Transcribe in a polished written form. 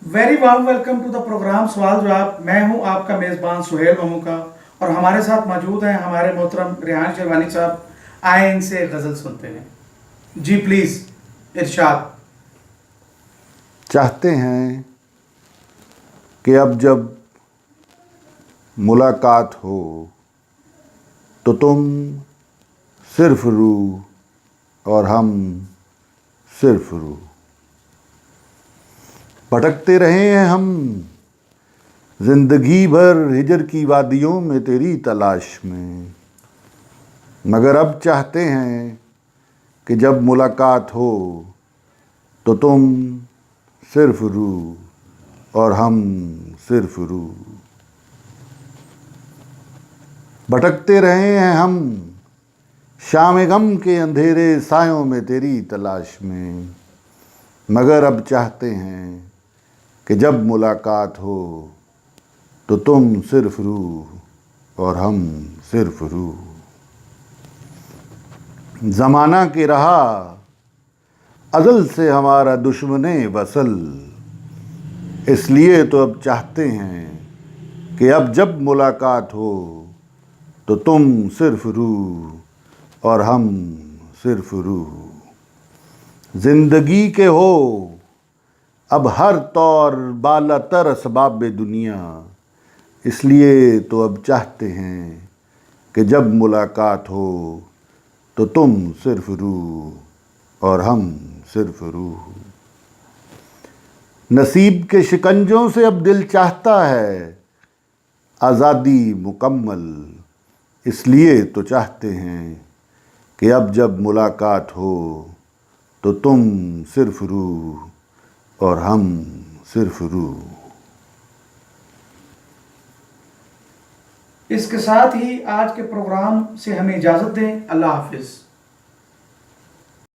Very warm welcome to the programme सवाल जवाब। मैं हूं आपका मेज़बान सुहेल ममू का, और हमारे साथ मौजूद हैं हमारे मोहतरम रेहान शेरवानी साहब। आए इनसे गज़ल सुनते हैं। जी प्लीज़ इरशाद। चाहते हैं कि अब जब मुलाकात हो तो तुम सिर्फ रूह और हम सिर्फ रूह। भटकते रहे हैं हम जिंदगी भर हिजर की वादियों में तेरी तलाश में, मगर अब चाहते हैं कि जब मुलाकात हो तो तुम सिर्फ रूह और हम सिर्फ रूह। भटकते रहे हैं हम शाम गम के अंधेरे सायों में तेरी तलाश में, मगर अब चाहते हैं कि जब मुलाकात हो तो तुम सिर्फ रूह और हम सिर्फ रूह। ज़माना के रहा अज़ल से हमारा दुश्मने वसल, इसलिए तो अब चाहते हैं कि अब जब मुलाकात हो तो तुम सिर्फ रूह और हम सिर्फ रूह। ज़िंदगी के हो अब हर तौर बालातर असबाब दुनिया, इसलिए तो अब चाहते हैं कि जब मुलाकात हो तो तुम सिर्फ रूह और हम सिर्फ रूह। नसीब के शिकंजों से अब दिल चाहता है आज़ादी मुकम्मल, इसलिए तो चाहते हैं कि अब जब मुलाकात हो तो तुम सिर्फ रूह और हम सिर्फ रूह। इसके साथ ही आज के प्रोग्राम से हमें इजाज़त दें। अल्लाह हाफिज़।